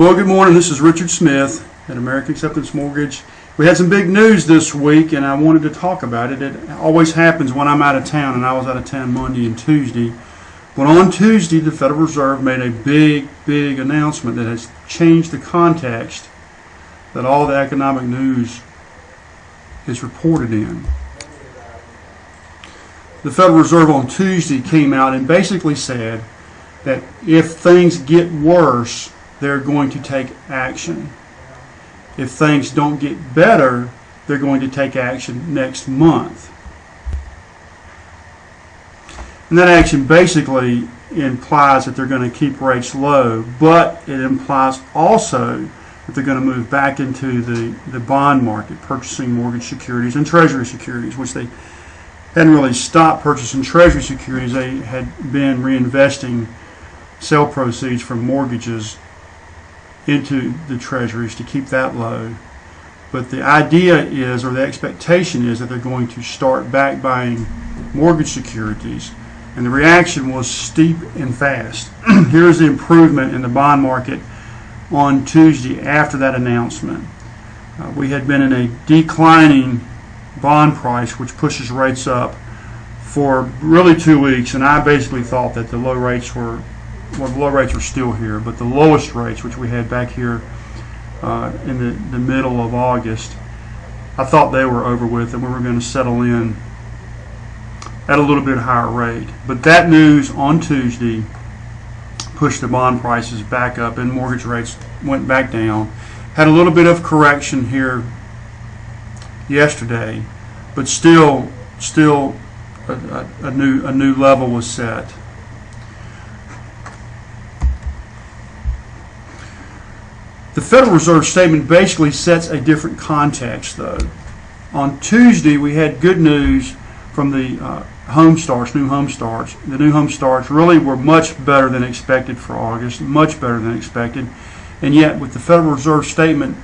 Well, good morning. This is Richard Smith at American Acceptance Mortgage. We had some big news this week, and I wanted to talk about it. It always happens when I'm out of town, and I was out of town Monday and Tuesday. But on Tuesday, the Federal Reserve made a big announcement that has changed the context that all the economic news is reported in. The Federal Reserve on Tuesday came out and basically said that if things get worse, they're going to take action. If things don't get better, they're going to take action next month. And that action basically implies that they're going to keep rates low, but it implies also that they're going to move back into the bond market, purchasing mortgage securities and treasury securities, which they hadn't really stopped purchasing treasury securities. They had been reinvesting sale proceeds from mortgages into the treasuries to keep that low. But the idea is, or the expectation is, that they're going to start back buying mortgage securities. And the reaction was steep and fast. Here's the improvement in the bond market on Tuesday after that announcement. We had been in a declining bond price, which pushes rates up for really 2 weeks, and I basically thought that the low rates were still here, but the lowest rates, which we had back here in the middle of August, I thought they were over with and we were going to settle in at a little bit higher rate. But that news on Tuesday pushed the bond prices back up and mortgage rates went back down. Had a little bit of correction here yesterday, but still a new level was set. The Federal Reserve statement basically sets a different context, though. On Tuesday, we had good news from the home starts, new home starts. The new home starts really were much better than expected for August, much better than expected. And yet, with the Federal Reserve statement,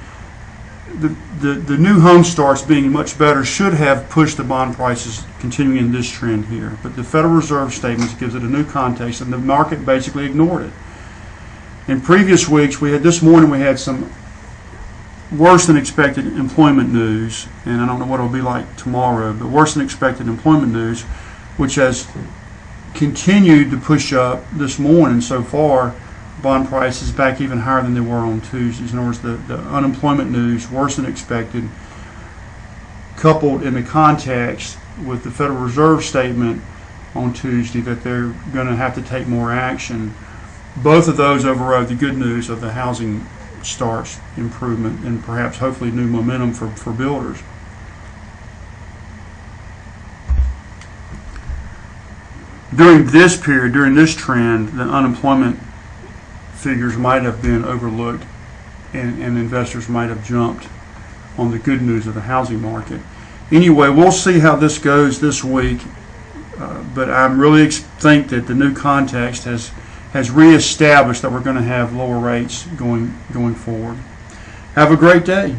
the new home starts being much better should have pushed the bond prices continuing this trend here. But the Federal Reserve statement gives it a new context, and the market basically ignored it. In previous weeks, this morning we had some worse than expected employment news, and I don't know what it'll be like tomorrow, but worse than expected employment news, which has continued to push up this morning so far. Bond prices back even higher than they were on Tuesdays. In other words, the unemployment news, worse than expected, coupled in the context with the Federal Reserve statement on Tuesday that they're going to have to take more action. Both of those overrode the good news of the housing starts improvement and perhaps hopefully new momentum for builders. During this period, during this trend, the unemployment figures might have been overlooked and investors might have jumped on the good news of the housing market. Anyway, we'll see how this goes this week, but I really think that the new context has reestablished that we're going to have lower rates going forward. Have a great day.